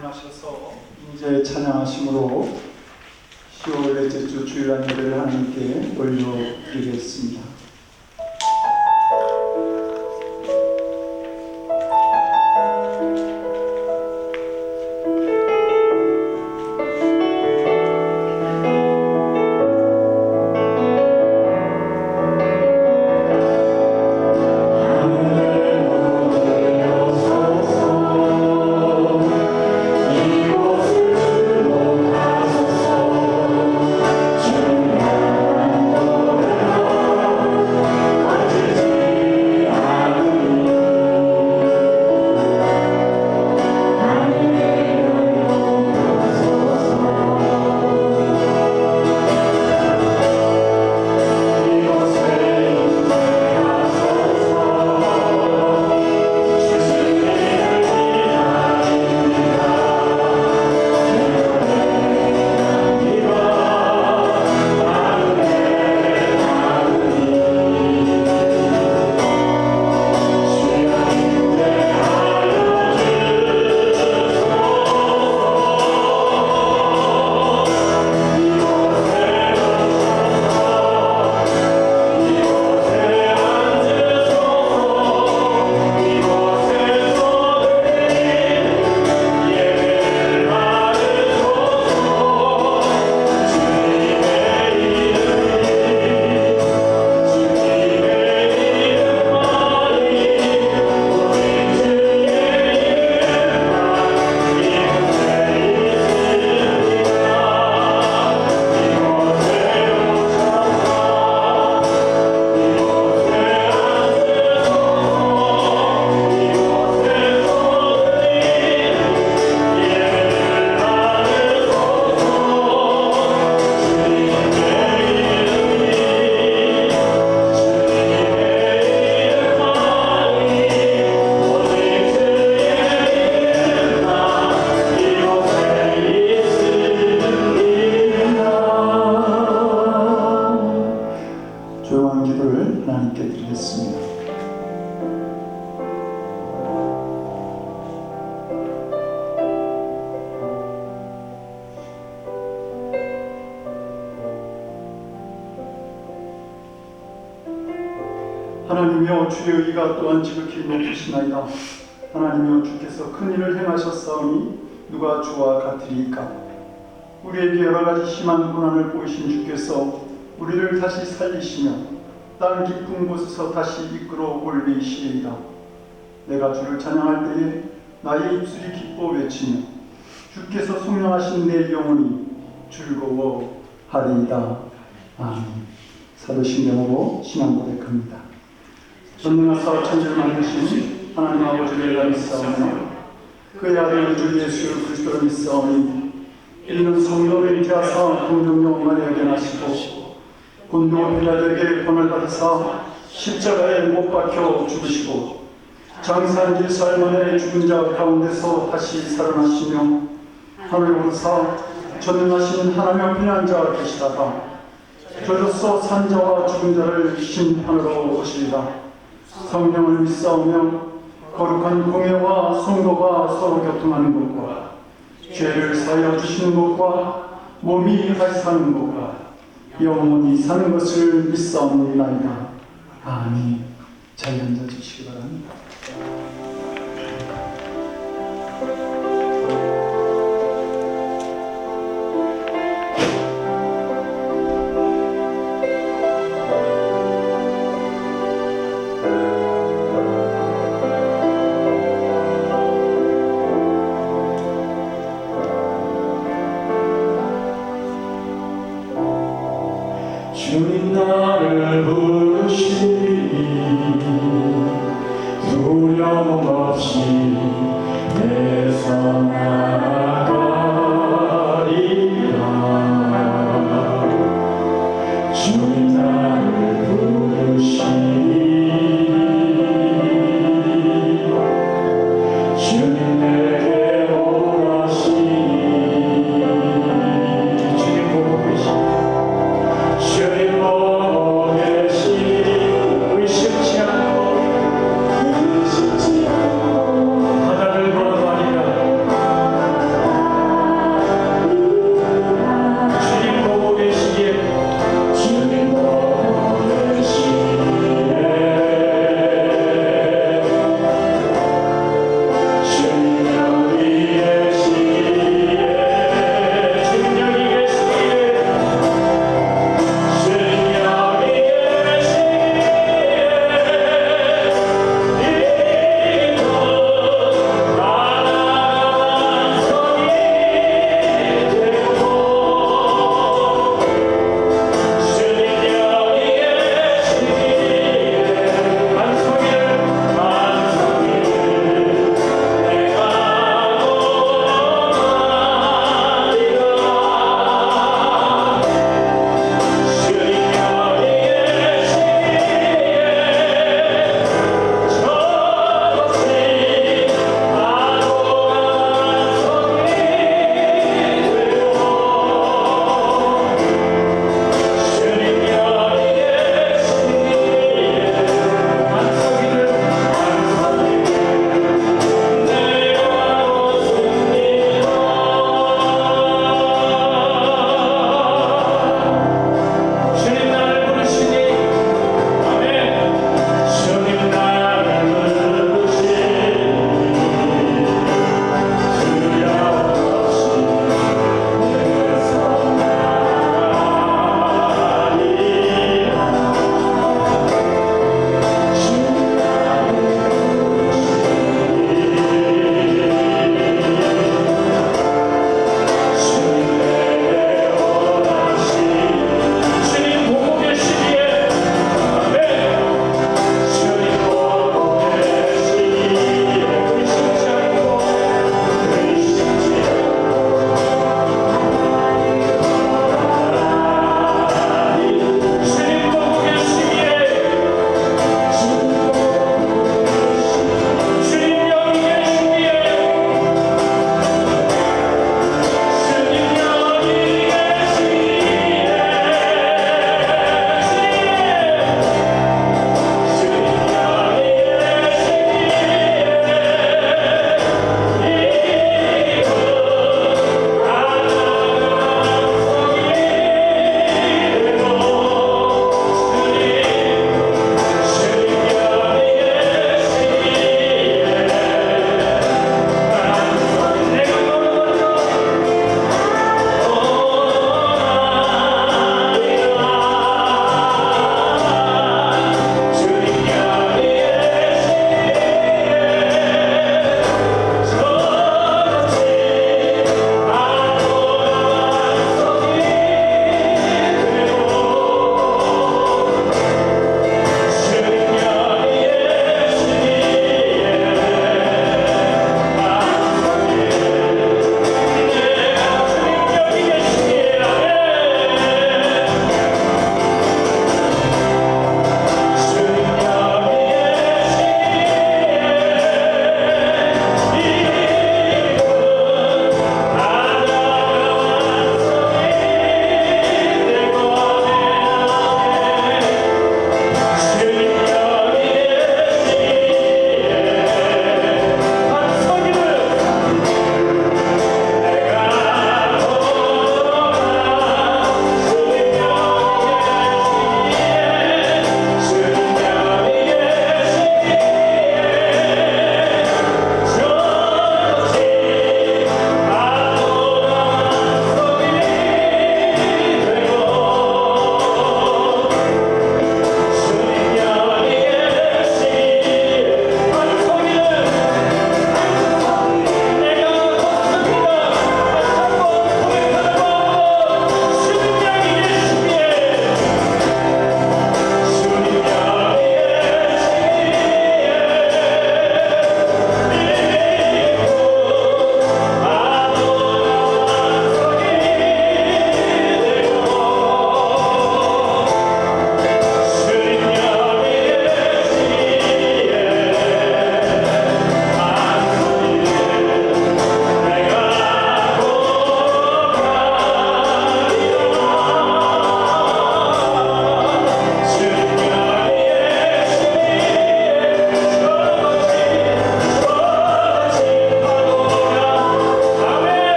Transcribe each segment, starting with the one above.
행하셔서 이제 찬양하심으로 10월 넷째 주 주일날 예배를 하나님께 올려드리겠습니다. 하나님이여, 주의 의가 또한 지극히 높으시나이다. 하나님이여, 주께서 큰 일을 행하셨사오니 누가 주와 같으리이까. 우리에게 여러 가지 심한 고난을 보이신 주께서 우리를 다시 살리시며 땅 깊은 곳에서 다시 이끌어 올리시리이다. 내가 주를 찬양할 때에 나의 입술이 기뻐 외치며 주께서 속량하신 내 영혼이 즐거워하리이다. 아멘. 사도신경으로 신앙 고백합니다. 전능하사 천지를 만드신 하나님 아버지를 믿사오며 그의 아들 주 예수 그리스도를 믿사오니 이는 성령을 잉태하사 동정녀 마리아에게 나시고 본도 빌라도에게 번을 받으사 십자가에 못 박혀 죽으시고 장사한 지 사흘 만에 죽은 자 가운데서 다시 살아나시며 하늘 오르사 전능하신 하나님의 편한 계시다가 저로서 산 자와 죽은 자를 심판으로 오시리라. 성령을 믿사오며 거룩한 공회와 성도가 서로 교통하는 것과 죄를 사하여 주시는 것과 몸이 다시 사는 것과 영원히 사는 것을 믿사옵나이다. 아멘. 잘 앉아주시기 바랍니다. 주님 나를 부르시니 두려움 없이 내서 나아가리라. 주님 나를 부르시니 주님 내게 오라시니 주님 보고 계시니 주님 보고 계시니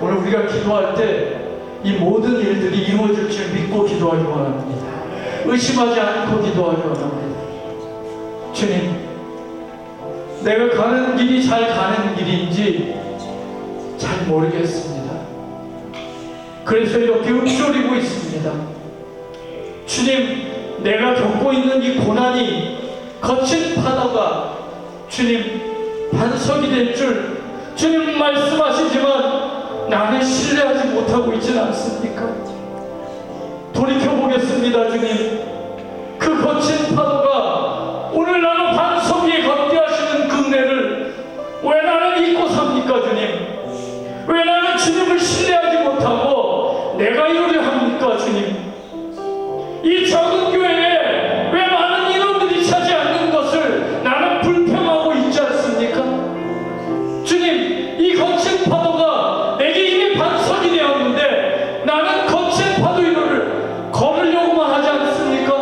오늘 우리가 기도할 때 이 모든 일들이 이루어질 줄 믿고 기도하기 원합니다. 의심하지 않고 기도하기 원합니다. 주님, 내가 가는 길이 잘 가는 길인지 잘 모르겠습니다. 그래서 이렇게 읊조리고 있습니다. 주님, 내가 겪고 있는 이 고난이 거친 파도가 주님 반석이 될 줄 주님 말씀하시지만 나는 신뢰하지 못하고 있지는 않습니까? 돌이켜보겠습니다. 주님, 그 거친 파도가 오늘 나는 반석 위에 걷게 하시는 그 은혜를 왜 나는 잊고 삽니까? 주님, 왜 나는 주님을 신뢰하지 못하고 내가 이러려 합니까? 주님, 이 작은 교회에 왜 많은 인원들이 차지 않는 것을 나는 불평하고 있지 않습니까? 주님, 이 거친 파도가 내게 이미 반석이 되었는데 나는 거친 파도 위를 걸으려고만 하지 않습니까?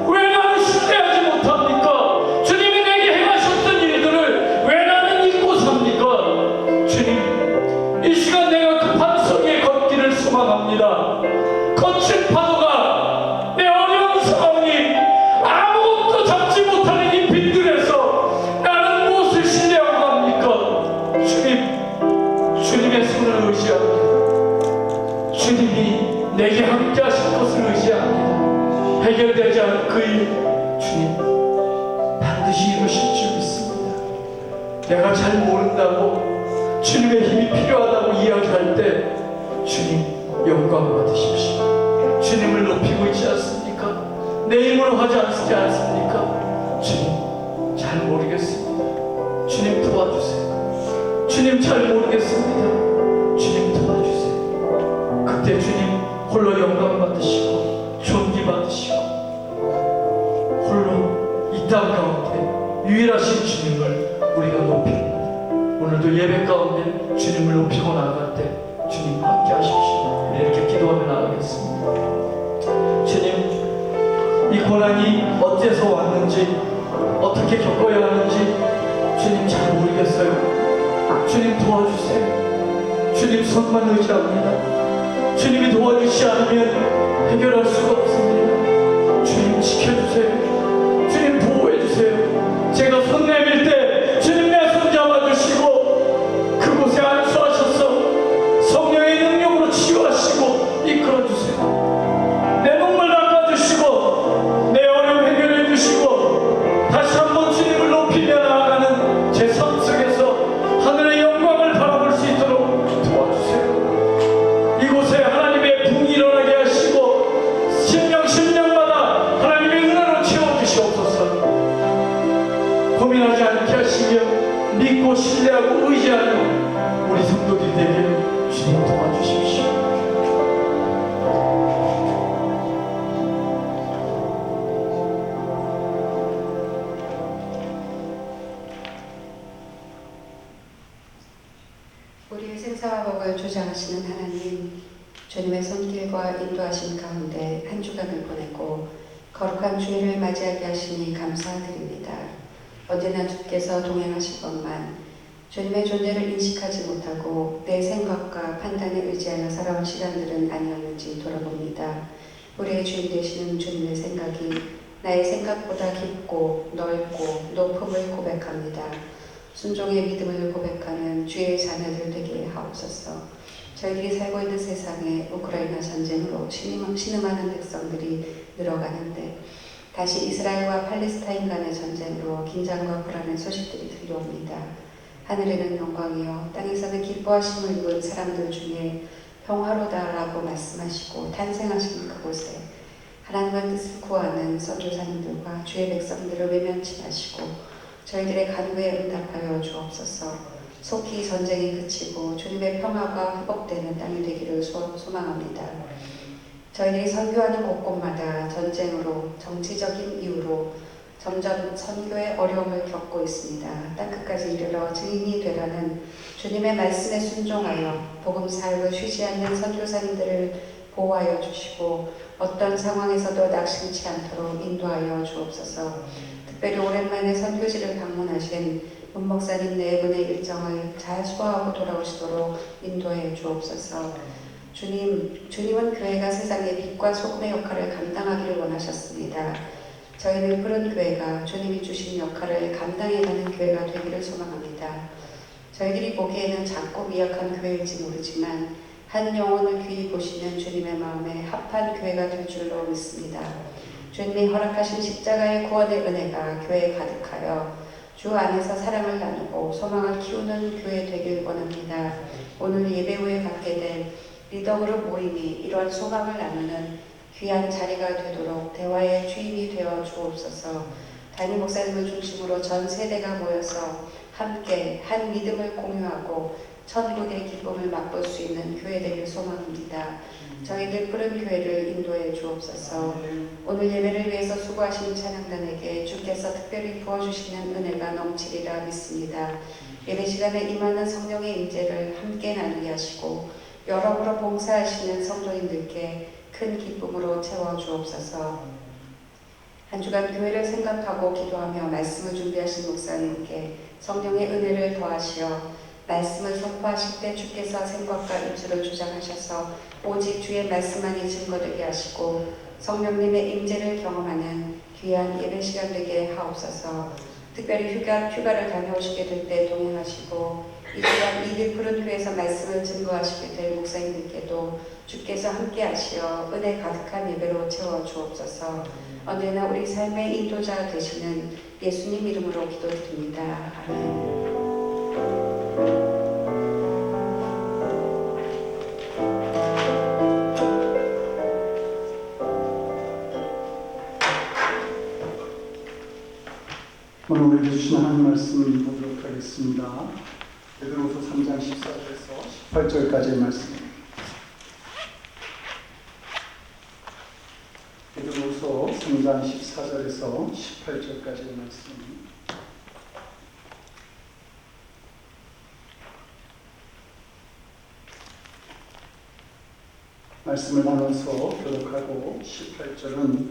왜 나는 신뢰하지 못합니까? 주님이 내게 행하셨던 일들을 왜 나는 잊고 삽니까? 주님, 이 시간 내가 그 반석 위에 걷기를 소망합니다. 거친 파도가 내 어려운 상황이 아무것도 잡지 못하는 이 빈들에서 나는 무엇을 신뢰하고 합니까? 주님, 주님의 손을 의지합니다. 주님이 내게 함께 하실 것을 의지합니다. 해결되지 않은 그 일, 주님 반드시 이루실 줄 믿습니다. 내가 잘 모른다고 주님의 힘이 필요하다고 이야기할 때 주님 영광 받으십시오. 주님을 높이고 있지 않습니까? 내 힘으로 하지 않습니까? 주님, 잘 모르겠습니다. 주님 도와주세요. 주님 잘 모르겠습니다. 주님 도와주세요. 그때 주님 홀로 영광 받으시고 존귀 받으시고 홀로 이 땅 가운데 유일하신 주님을 우리가 높입니다. 오늘도 예배 가운데 주님을 높이고 나아갈 때 주님 함께 하십시오. 우리 이렇게 기도하며 나가겠습니다. 주님, 이 고난이 어째서 왔는지 어떻게 겪어야 하는지 주님 잘 모르겠어요. 주님 도와주세요. 주님 손만 의지합니다. 주님이 도와주시지 않으면 해결할 수가 없습니다. 주님 지켜주세요. 주님 보호해주세요. 제가 손 내밀 때 주님 내 손 잡아주시고 그곳에 안수하셔서 성령의 능력으로 치유하시고 이끌어주세요. 내 눈물 닦아주시고 내 어려움 해결해주시고 다시 한번 주님을 높이며 나아가는 제 삶 속에서 하늘의 영광을 바라볼 수 있도록 도와주세요. 이곳에 하나님의 붕이 일어나게 하시고 심령마다 하나님의 은혜로 채워주시옵소서. 고민하지 않게 하시며 믿고 신뢰하고 의지하는 우리 성도들이 되게 주님 도와주십시오. 우리의 생사와 복을 주장하시는 하나님, 주님의 손길과 인도하심 가운데 한 주간을 보내고 거룩한 주일을 맞이하게 하시니 감사드립니다. 언제나 주께서 동행하실 것만 주님의 존재를 인식하지 못하고 내 생각과 판단에 의지하여 살아온 시간들은 아니었는지 돌아봅니다. 우리의 주인 되시는 주님의 생각이 나의 생각보다 깊고 넓고 높음을 고백합니다. 순종의 믿음을 고백하는 주의 자녀들 되게 하옵소서. 저희들이 살고 있는 세상에 우크라이나 전쟁으로 신음하는 백성들이 늘어가는데 다시 이스라엘과 팔레스타인 간의 전쟁으로 긴장과 불안의 소식들이 들려옵니다. 하늘에는 영광이요 땅에서는 기뻐하심을 입은 사람들 중에 평화로다라고 말씀하시고 탄생하신 그곳에 하나님의 뜻을 구하는 선교사님들과 주의 백성들을 외면치 마시고 저희들의 간구에 응답하여 주옵소서. 속히 전쟁이 그치고 주님의 평화가 회복되는 땅이 되기를 소망합니다. 저희들이 선교하는 곳곳마다 전쟁으로 정치적인 이유로 점점 선교의 어려움을 겪고 있습니다. 땅끝까지 이르러 증인이 되라는 주님의 말씀에 순종하여 복음 사역을 쉬지 않는 선교사님들을 보호하여 주시고 어떤 상황에서도 낙심치 않도록 인도하여 주옵소서. 특별히 오랜만에 선교지를 방문하신 문 목사님 네 분의 일정을 잘 소화하고 돌아오시도록 인도해 주옵소서. 주님은 교회가 세상의 빛과 소금의 역할을 감당하기를 원하셨습니다. 저희는 그런 교회가 주님이 주신 역할을 감당해가는 교회가 되기를 소망합니다. 저희들이 보기에는 작고 미약한 교회일지 모르지만 한 영혼을 귀히 보시는 주님의 마음에 합한 교회가 될 줄로 믿습니다. 주님이 허락하신 십자가의 구원의 은혜가 교회에 가득하여 주 안에서 사랑을 나누고 소망을 키우는 교회 되길 원합니다. 오늘 예배 후에 갖게 될 리더그룹 모임이 이러한 소망을 나누는 귀한 자리가 되도록 대화의 주인이 되어 주옵소서. 담임 목사님을 중심으로 전 세대가 모여서 함께 한 믿음을 공유하고 천국의 기쁨을 맛볼 수 있는 교회 되길 소망합니다. 저희들 그런 교회를 인도해 주옵소서. 오늘 예배를 위해서 수고하신 찬양단에게 주께서 특별히 부어주시는 은혜가 넘치리라 믿습니다. 예배 시간에 임하는 성령의 임재를 함께 나누게 하시고 여러모로 봉사하시는 성도님들께 큰 기쁨으로 채워 주옵소서. 한 주간 교회를 생각하고 기도하며 말씀을 준비하신 목사님께 성령의 은혜를 더하시어 말씀을 선포하실 때 주께서 생각과 입술을 주장하셔서 오직 주의 말씀만이 증거되게 하시고 성령님의 임재를 경험하는 귀한 예배 시간 되게 하옵소서. 특별히 휴가를 다녀오시게 될 때 동행하시고 이 시간 이들 푸른 교회에서 말씀을 증거하시게 될 목사님들께도 주께서 함께 하시어 은혜 가득한 예배로 채워 주옵소서. 언제나 우리 삶의 인도자 되시는 예수님 이름으로 기도드립니다. 아멘. 오늘 우리에게 주신 하나님 말씀 보도록 하겠습니다. 베드로후서 3장 14절에서 18절까지의 말씀입니다. 베드로후서 3장 14절에서 18절까지의 말씀입니다. 말씀을 나눠서 교독하고 18절은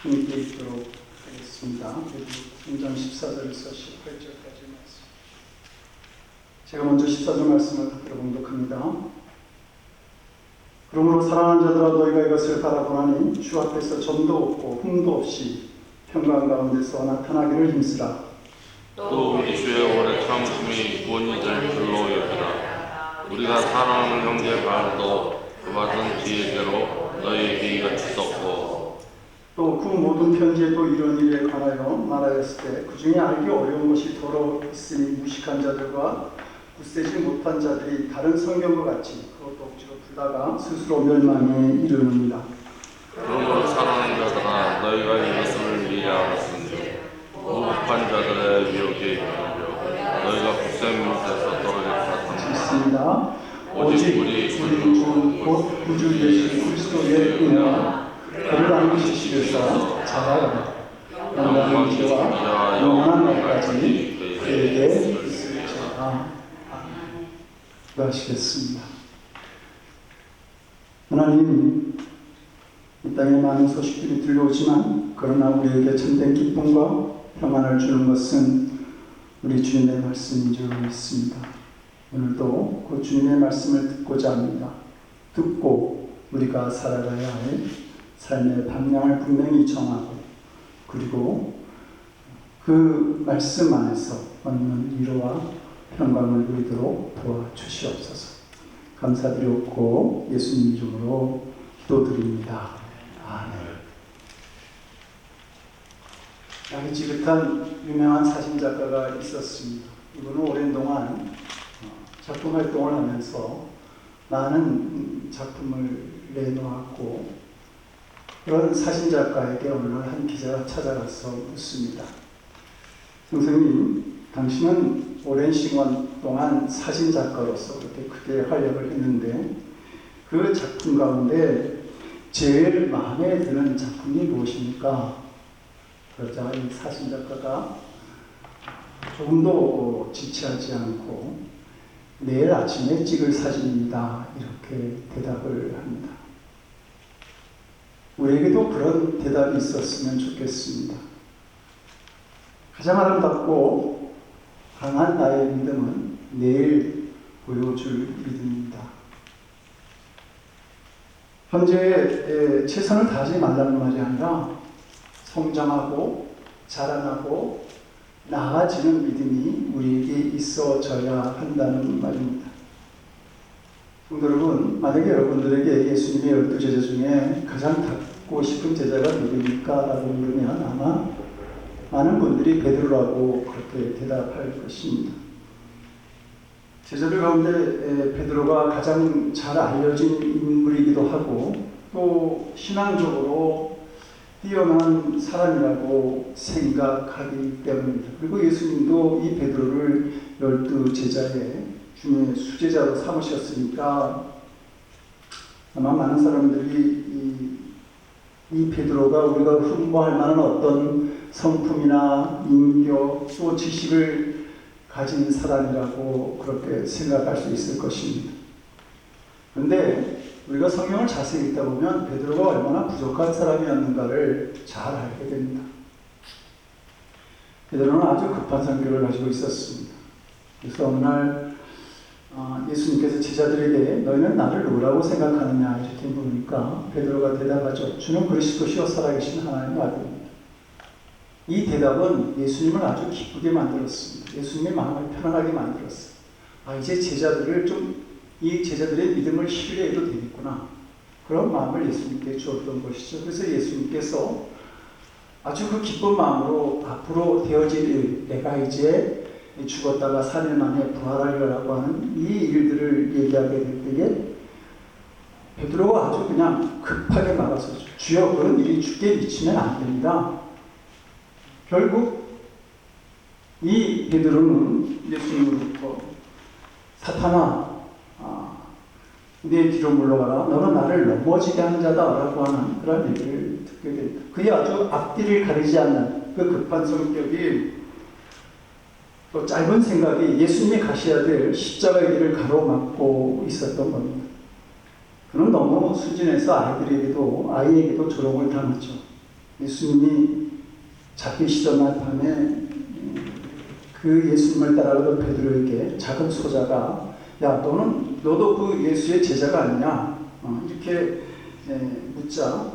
함께 읽도록 하겠습니다. 3장 14절에서 18절까지 말씀. 제가 먼저 14절 말씀을 그대로 봉독합니다. 그러므로 사랑하는 자들아 너희가 이것을 바라보나니 주 앞에서 점도 없고 흠도 없이 평강 가운데서 나타나기를 힘쓰라. 또 우리 주의 오래 참으심이 구원이 될 줄로 여기라. 우리가 사랑하는 형제 바울도 그 받은 지혜대로 너희에게 이같이 썼고 또 그 모든 편지에도 이런 일에 관하여 말하였을 때 그 중에 알기 어려운 것이 더러 있으니 무식한 자들과 굳세지 못한 자들이 다른 성경과 같이 그것도 억지로 풀다가 스스로 멸망에 이르느니라. 그러므로 사랑하는 자들아 너희가 이것을 미리 알았은즉 무법한 자들의 유혹에 이르려 너희가 굳센 못에서 떨어질 있습니다. 오직 우리 주 곧 구주 되신 그리스도의 은혜와 그를 안기시기위해서 자라라. 영광의 지혜와 영원한 날까지 그에게 있을지어다. 기도하시겠습니다. 하나님, 이 땅에 많은 소식들이 들려오지만 그러나 우리에게 참된 기쁨과 평안을 주는 것은 우리 주님의 말씀인 줄 믿습니다. 오늘도 그 주님의 말씀을 듣고자 합니다. 듣고 우리가 살아가야 할 삶의 방향을 분명히 정하고 그리고 그 말씀 안에서 얻는 위로와 평강을 누리도록 도와주시옵소서. 감사드리옵고 예수님 이름으로 기도드립니다. 아멘. 아주 지긋한 유명한 사진작가가 있었습니다. 이분은 오랜 동안 작품 활동을 하면서 많은 작품을 내놓았고 그런 사진작가에게 어느 날 한 기자가 찾아가서 묻습니다. 선생님, 당신은 오랜 시간 동안 사진작가로서 그렇게 크게 활약을 했는데 그 작품 가운데 제일 마음에 드는 작품이 무엇입니까? 그러자 이 사진작가가 조금도 지체하지 않고 내일 아침에 찍을 사진입니다. 이렇게 대답을 합니다. 우리에게도 그런 대답이 있었으면 좋겠습니다. 가장 아름답고 강한 나의 믿음은 내일 보여줄 믿음입니다. 현재 최선을 다하지 말라는 말이 아니라 성장하고 자라나고 나아지는 믿음이 우리에게 있어져야 한다는 말입니다. 성도 여러분, 만약에 여러분들에게 예수님의 12제자 중에 가장 닮고 싶은 제자가 누구입니까? 라고 물으면 아마 많은 분들이 베드로라고 그렇게 대답할 것입니다. 제자들 가운데 베드로가 가장 잘 알려진 인물이기도 하고 또 신앙적으로 뛰어난 사람이라고 생각하기 때문입니다. 그리고 예수님도 이 베드로를 12제자의 중에 수제자로 삼으셨으니까 아마 많은 사람들이 이 베드로가 우리가 흠모할 만한 어떤 성품이나 인격 또 지식을 가진 사람이라고 그렇게 생각할 수 있을 것입니다. 그런데 우리가 성경을 자세히 읽다 보면 베드로가 얼마나 부족한 사람이었는가를 잘 알게 됩니다. 베드로는 아주 급한 성격을 가지고 있었습니다. 그래서 어느 날 예수님께서 제자들에게 너희는 나를 누구라고 생각하느냐 이렇게 물으니까 베드로가 대답하죠. 주는 그리스도시요 살아계신 하나님의 아들입니다. 이 대답은 예수님을 아주 기쁘게 만들었습니다. 예수님의 마음을 편안하게 만들었어요. 이제 이 제자들의 믿음을 신뢰해도 되겠구나. 그런 마음을 예수님께 주었던 것이죠. 그래서 예수님께서 아주 그 기쁜 마음으로 앞으로 되어질 일, 내가 이제 죽었다가 3일 만에 부활하리라고 하는 이 일들을 얘기하게 될 때에 베드로가 아주 그냥 급하게 말하서 주여 그런 일이 주께 미치면 안 됩니다. 결국 이 베드로는 예수님으로부터 사탄아 내 뒤로 물러가라 너는 나를 넘어지게 하는 자다라고 하는 그런 얘기를 듣게 됩니다. 그의 아주 앞뒤를 가리지 않는 그 급한 성격이 또 짧은 생각이 예수님이 가셔야 될 십자가의 길을 가로막고 있었던 겁니다. 그는 너무 순진해서 아이에게도 조롱을 당했죠. 예수님이 잡히시던 날 밤에 그 예수님을 따라가던 베드로에게 작은 소자가 야 너도 그 예수의 제자가 아니냐 이렇게 묻자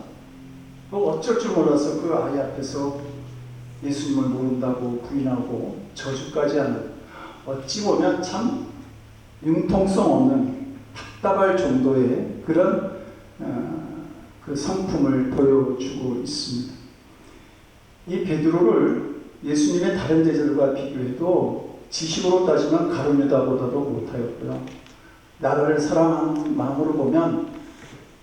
어쩔 줄 몰라서 그 아이 앞에서 예수님을 모른다고 부인하고 저주까지 하는 어찌 보면 참 융통성 없는 답답할 정도의 그런 그 성품을 보여주고 있습니다. 이 베드로를 예수님의 다른 제자들과 비교해도 지식으로 따지면 가룟유다보다도 못하였고요. 나라를 사랑하는 마음으로 보면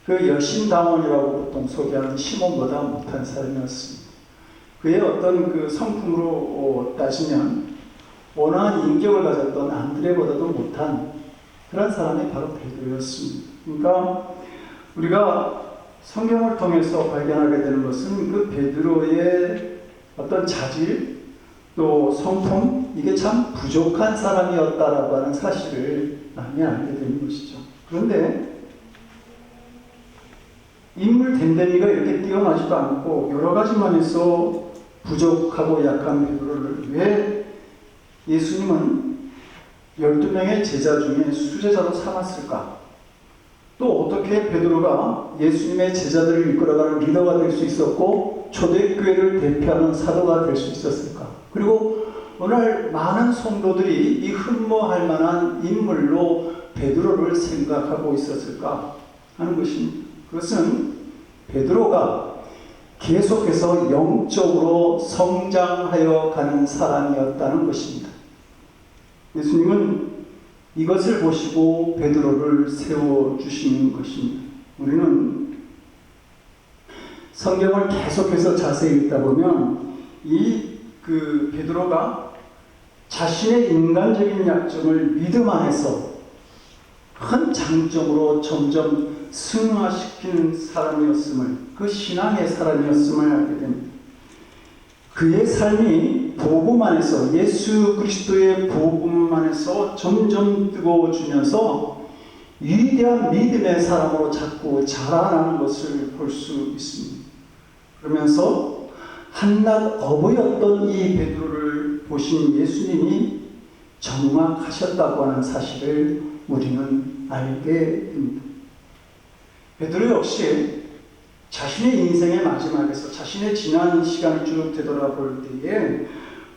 그 열심당원이라고 보통 소개하는 시몬보다 못한 사람이었습니다. 그의 어떤 그 성품으로 따지면 원한 인격을 가졌던 안드레보다도 못한 그런 사람이 바로 베드로였습니다. 그러니까 우리가 성경을 통해서 발견하게 되는 것은 그 베드로의 어떤 자질 또 성품 이게 참 부족한 사람이었다라고 하는 사실을 많이 알게 되는 것이죠. 그런데 인물 댐댐이가 이렇게 뛰어나지도 않고 여러 가지 면에서 부족하고 약한 베드로를 왜 예수님은 12명의 제자 중에 수제자로 삼았을까? 또 어떻게 베드로가 예수님의 제자들을 이끌어가는 리더가 될 수 있었고 초대교회를 대표하는 사도가 될 수 있었을까? 그리고 오늘 많은 성도들이 이 흠모할 만한 인물로 베드로를 생각하고 있었을까 하는 것입니다. 그것은 베드로가 계속해서 영적으로 성장하여 가는 사람이었다는 것입니다. 예수님은 이것을 보시고 베드로를 세워주시는 것입니다. 우리는 성경을 계속해서 자세히 읽다 보면 그 베드로가 자신의 인간적인 약점을 믿음 안에서 큰 장점으로 점점 승화시킨 사람이었음을, 그 신앙의 사람이었음을 알게 됩니다. 그의 삶이 복음 안에서, 예수 그리스도의 복음 안에서 점점 뜨거워지면서 위대한 믿음의 사람으로 자꾸 자라나는 것을 볼 수 있습니다. 그러면서 한낱 어부였던 이 베드로를 보신 예수님이 정확하셨다고 하는 사실을 우리는 알게 됩니다. 베드로 역시 자신의 인생의 마지막에서 자신의 지난 시간을 쭉 되돌아볼 때에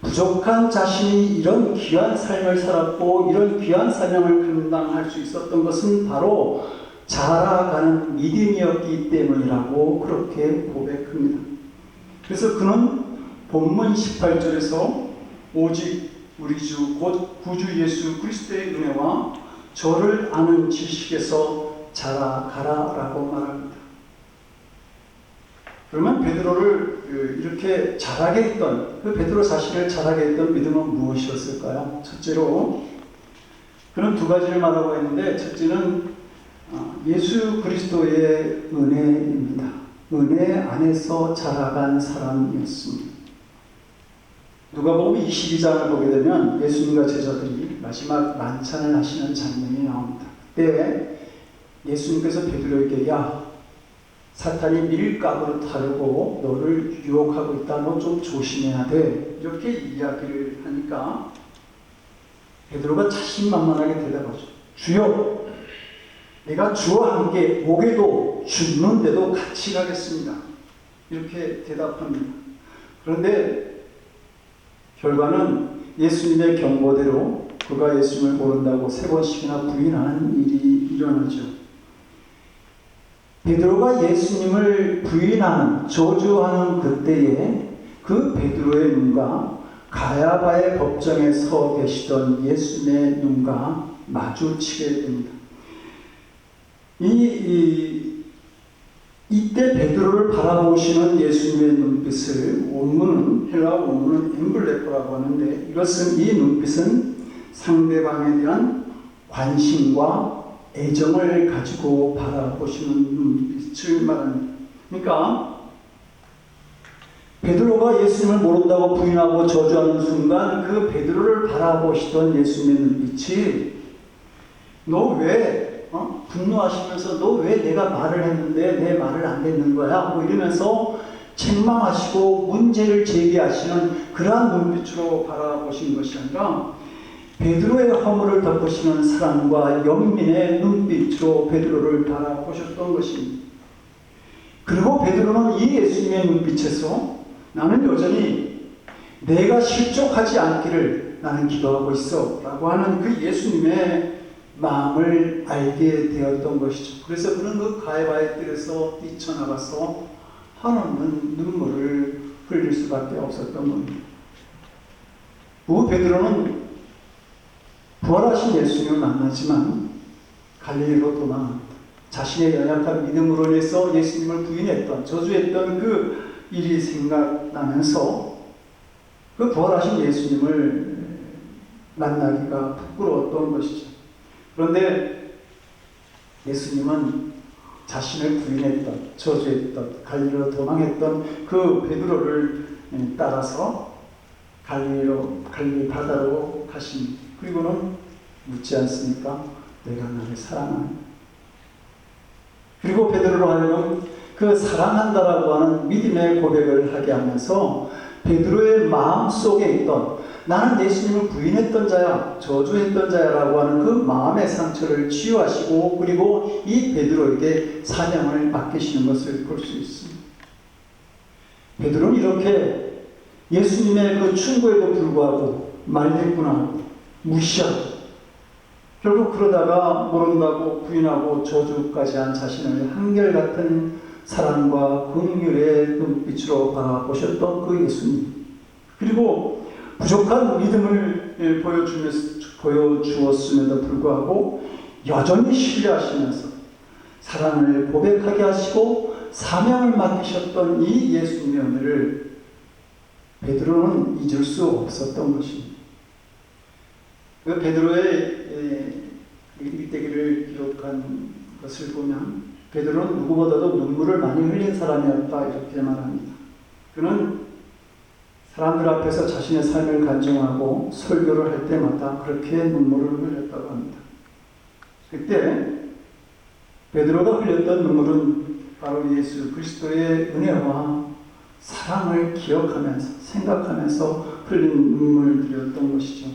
부족한 자신이 이런 귀한 삶을 살았고 이런 귀한 사명을 감당할 수 있었던 것은 바로 자라가는 믿음이었기 때문이라고 그렇게 고백합니다. 그래서 그는 본문 18절에서 오직 우리 주 곧 구주 예수 그리스도의 은혜와 저를 아는 지식에서 자라가라라고 말합니다. 그러면 베드로를 이렇게 자라게 했던, 그 베드로 자신을 자라게 했던 믿음은 무엇이었을까요? 첫째로 그는 두 가지를 말하고 있는데, 첫째는 예수 그리스도의 은혜입니다. 은혜 안에서 자라간 사람이었습니다. 누가복음 22장을 보게 되면 예수님과 제자들이 마지막 만찬을 하시는 장면이 나옵니다. 그때 예수님께서 베드로에게 야, 사탄이 밀가루로 타려고 너를 유혹하고 있다. 너 좀 조심해야 돼. 이렇게 이야기를 하니까 베드로가 자신만만하게 대답하죠. 주여, 내가 주와 함께 목에도 죽는데도 같이 가겠습니다. 이렇게 대답합니다. 그런데 결과는 예수님의 경고대로 그가 예수님을 모른다고 3번씩이나 부인하는 일이 일어나죠. 베드로가 예수님을 부인하는, 저주하는 그때에 그 베드로의 눈과 가야바의 법정에 서 계시던 예수님의 눈과 마주치게 됩니다. 이때 베드로를 바라보시는 예수님의 눈빛을 헬라 원문은 엠블레포라고 하는데, 이것은 이 눈빛은 상대방에 대한 관심과 애정을 가지고 바라보시는 눈빛을 말합니다. 그러니까 베드로가 예수님을 모른다고 부인하고 저주하는 순간 그 베드로를 바라보시던 예수님의 눈빛이 너 왜 분노하시면서 너 왜 내가 말을 했는데 내 말을 안 듣는 거야? 뭐 이러면서 책망하시고 문제를 제기하시는 그러한 눈빛으로 바라보신 것이 아니라 베드로의 허물을 덮으시는 사랑과 연민의 눈빛으로 베드로를 바라보셨던 것입니다. 그리고 베드로는 이 예수님의 눈빛에서 나는 여전히 내가 실족하지 않기를 나는 기도하고 있어 라고 하는 그 예수님의 마음을 알게 되었던 것이죠. 그래서 그는 그 가야바의 뜰에서 뛰쳐나가서 한없는 눈물을 흘릴 수밖에 없었던 겁니다. 그 베드로는 부활하신 예수님을 만나지만 갈릴리로 도망합니다. 자신의 연약한 믿음으로 인해서 예수님을 부인했던, 저주했던 그 일이 생각나면서 그 부활하신 예수님을 만나기가 부끄러웠던 것이죠. 그런데 예수님은 자신을 부인했던, 저주했던, 갈릴리로 도망했던 그 베드로를 따라서 갈릴리 바다로 가십니다. 그리고는 묻지 않습니까? 내가 나를 사랑하는. 그리고 베드로로 하여금 그 사랑한다라고 하는 믿음의 고백을 하게 하면서 베드로의 마음 속에 있던 나는 예수님을 부인했던 자야, 저주했던 자야라고 하는 그 마음의 상처를 치유하시고 그리고 이 베드로에게 사명을 맡기시는 것을 볼 수 있습니다. 베드로는 이렇게 예수님의 그 충고에도 불구하고 말대꾸나 무시하고 결국 그러다가 모른다고 부인하고 저주까지 한 자신을 한결같은 사랑과 긍휼의 눈빛으로 바라보셨던 그 예수님, 그리고 부족한 믿음을 보여주었음에도 불구하고 여전히 신뢰하시면서 사랑을 고백하게 하시고 사명을 맡기셨던 이 예수님의 은혜를 베드로는 잊을 수 없었던 것입니다. 그 베드로의 일대기를 기록한 것을 보면 베드로는 누구보다도 눈물을 많이 흘린 사람이었다 이렇게 말합니다. 그는 사람들 앞에서 자신의 삶을 간증하고 설교를 할 때마다 그렇게 눈물을 흘렸다고 합니다. 그때 베드로가 흘렸던 눈물은 바로 예수 그리스도의 은혜와 사랑을 기억하면서 생각하면서 흘린 눈물들이었던 것이죠.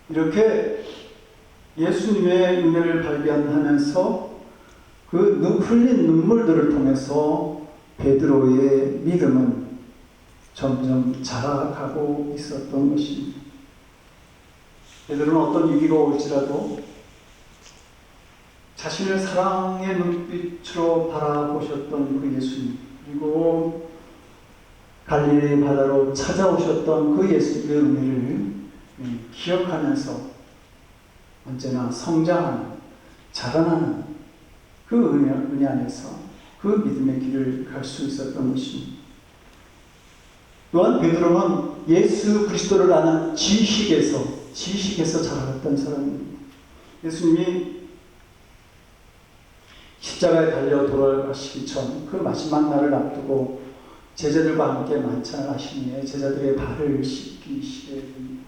이렇게 예수님의 은혜를 발견하면서 그 흘린 눈물들을 통해서 베드로의 믿음은 점점 자라가고 있었던 것입니다. 베드로는 어떤 위기가 올지라도 자신을 사랑의 눈빛으로 바라보셨던 그 예수님, 그리고 갈릴리 바다로 찾아오셨던 그 예수님의 은혜를 기억하면서 언제나 성장하는, 자라나는 그 은혜 안에서 그 믿음의 길을 갈 수 있었던 것입니다. 또한 베드로는 예수 그리스도를 아는 지식에서 자라났던 사람입니다. 예수님이 십자가에 달려 돌아가시기 전 그 마지막 날을 앞두고 제자들과 함께 만찬을 하시니 제자들의 발을 씻기시게 됩니다.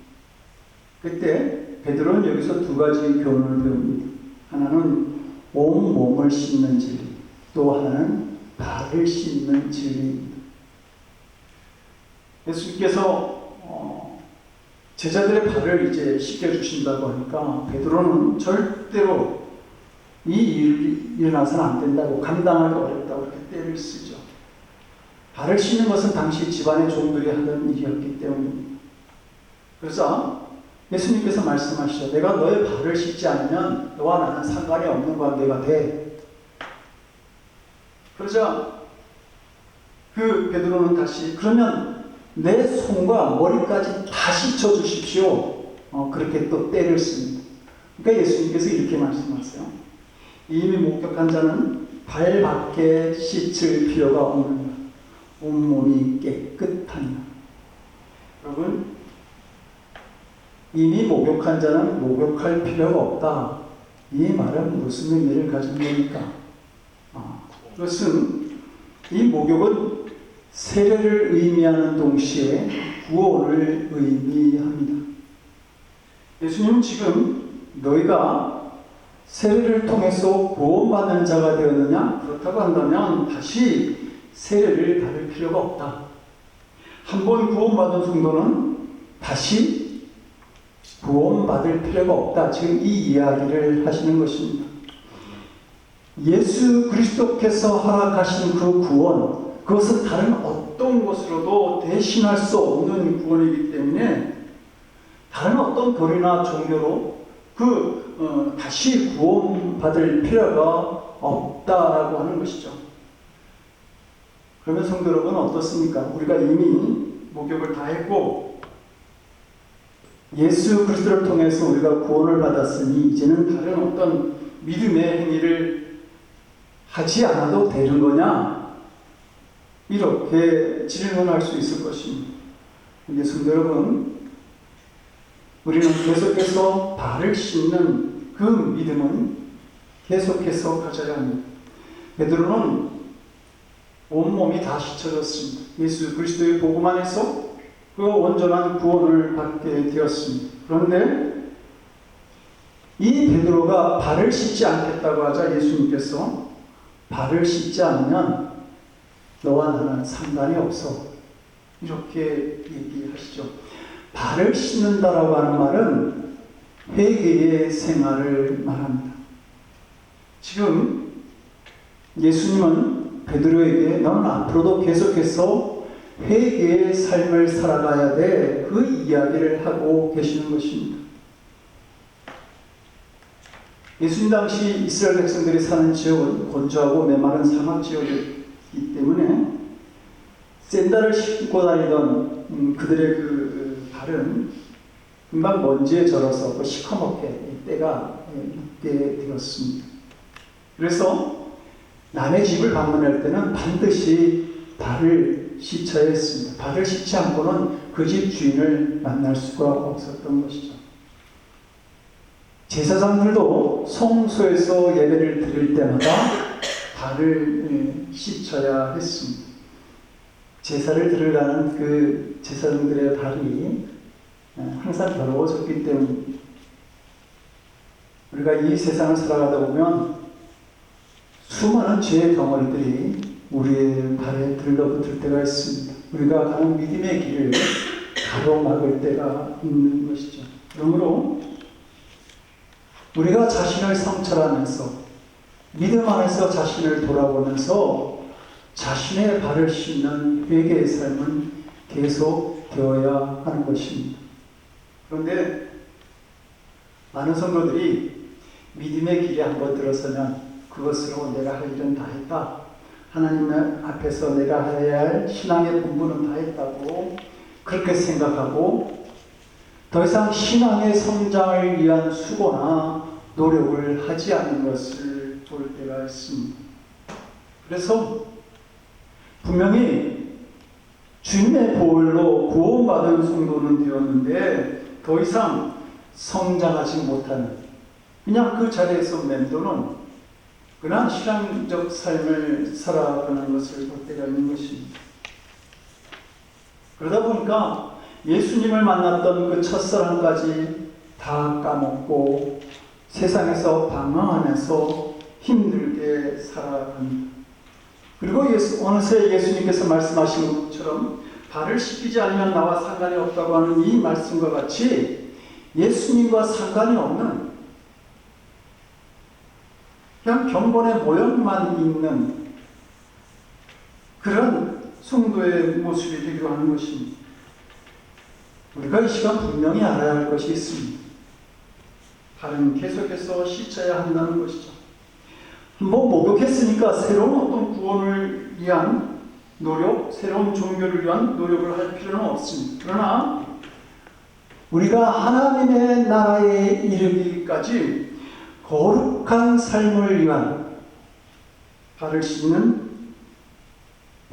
그때 베드로는 여기서 두 가지 교훈을 배웁니다. 하나는 온 몸을 씻는 진리, 또 하나는 발을 씻는 진리입니다. 예수님께서 제자들의 발을 이제 씻겨주신다고 하니까 베드로는 절대로 이 일이 일어나서는 안 된다고, 감당하기 어렵다고 이렇게 떼를 쓰죠. 발을 씻는 것은 당시 집안의 종들이 하던 일이었기 때문입니다. 그래서 예수님께서 말씀하시죠. 내가 너의 발을 씻지 않으면 너와 나는 상관이 없는 관계가 돼. 그러자 그 베드로는 다시 그러면 내 손과 머리까지 다 씻어 주십시오. 그렇게 또 때를 씁니다. 그러니까 예수님께서 이렇게 말씀하세요. 이미 목격한 자는 발밖에 씻을 필요가 없느니라. 온몸이 깨끗하니라. 여러분, 이미 목욕한 자는 목욕할 필요가 없다. 이 말은 무슨 의미를 가진 겁니까? 그것은 이 목욕은 세례를 의미하는 동시에 구원을 의미합니다. 예수님은 지금 너희가 세례를 통해서 구원받는 자가 되었느냐? 그렇다고 한다면 다시 세례를 받을 필요가 없다. 한 번 구원받은 성도는 다시 구원받을 필요가 없다. 지금 이 이야기를 하시는 것입니다. 예수 그리스도께서 허락하신 그 구원, 그것은 다른 어떤 것으로도 대신할 수 없는 구원이기 때문에 다른 어떤 교리나 종교로 다시 구원받을 필요가 없다라고 하는 것이죠. 그러면 성도 여러분 어떻습니까? 우리가 이미 목욕을 다 했고 예수 그리스도를 통해서 우리가 구원을 받았으니 이제는 다른 어떤 믿음의 행위를 하지 않아도 되는 거냐? 이렇게 질문할 수 있을 것입니다. 근데 성도 여러분, 우리는 계속해서 발을 씻는 그 믿음은 계속해서 가져야 합니다. 베드로는 온몸이 다 씻어졌습니다. 예수 그리스도의 복음 안에서 그 온전한 구원을 받게 되었습니다. 그런데 이 베드로가 발을 씻지 않겠다고 하자 예수님께서 발을 씻지 않으면 너와 나는 상관이 없어. 이렇게 얘기하시죠. 발을 씻는다라고 하는 말은 회개의 생활을 말합니다. 지금 예수님은 베드로에게 너는 앞으로도 계속해서 회개의 삶을 살아가야 돼. 그 이야기를 하고 계시는 것입니다. 예수님 당시 이스라엘 백성들이 사는 지역은 건조하고 메마른 사막 지역이기 때문에 샌들을 신고 다니던 그들의 그 발은 금방 먼지에 절어서 시커멓게 때가 있게 되었습니다. 그래서 남의 집을 방문할 때는 반드시 발을 씻어야 했습니다. 발을 씻지 않고는 그 집 주인을 만날 수가 없었던 것이죠. 제사장들도 성소에서 예배를 드릴 때마다 발을 씻어야 했습니다. 제사를 드리려는 그 제사장들의 발이 항상 더러워졌기 때문입니다. 우리가 이 세상을 살아가다 보면 수많은 죄의 덩어리들이 우리의 발에 들러붙을 때가 있습니다. 우리가 가는 믿음의 길을 가로막을 때가 있는 것이죠. 그러므로 우리가 자신을 성찰하면서 믿음 안에서 자신을 돌아보면서 자신의 발을 씻는 회개의 삶은 계속 되어야 하는 것입니다. 그런데 많은 성도들이 믿음의 길에 한번 들어서면 그것으로 내가 할 일은 다 했다. 하나님 앞에서 내가 해야 할 신앙의 본분은 다 했다고 그렇게 생각하고 더 이상 신앙의 성장을 위한 수고나 노력을 하지 않는 것을 볼 때가 있습니다. 그래서 분명히 주님의 보혈로 구원받은 성도는 되었는데 더 이상 성장하지 못하는 그냥 그 자리에서 맴도는 그러한 신앙적 삶을 살아가는 것을 볼 때가 있는 것입니다. 그러다 보니까 예수님을 만났던 그 첫사랑까지 다 까먹고 세상에서 방황하면서 힘들게 살아갑니다. 그리고 어느새 예수님께서 말씀하신 것처럼 발을 씻기지 않으면 나와 상관이 없다고 하는 이 말씀과 같이 예수님과 상관이 없는 그냥 경건의 모형만 있는 그런 성도의 모습이 되기로 하는 것입니다. 우리가 이 시간 분명히 알아야 할 것이 있습니다. 발은 계속해서 씻어야 한다는 것이죠. 한번 목욕했으니까 새로운 어떤 구원을 위한 노력, 새로운 종교를 위한 노력을 할 필요는 없습니다. 그러나 우리가 하나님의 나라에 이르기까지 거룩한 삶을 위한 발을 씻는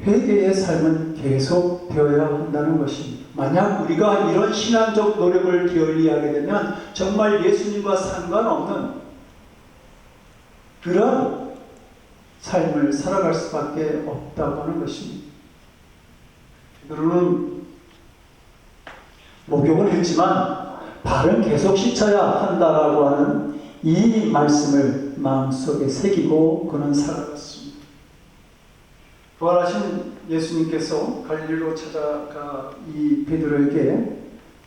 회개의 삶은 계속 되어야 한다는 것입니다. 만약 우리가 이런 신앙적 노력을 게을리하게 되면 정말 예수님과 상관없는 그런 삶을 살아갈 수밖에 없다고 하는 것입니다. 베드로는 목욕을 했지만 발은 계속 씻어야 한다라고 하는 이 말씀을 마음속에 새기고 그는 살아갔습니다. 부활하신 예수님께서 갈릴리로 찾아가 이 베드로에게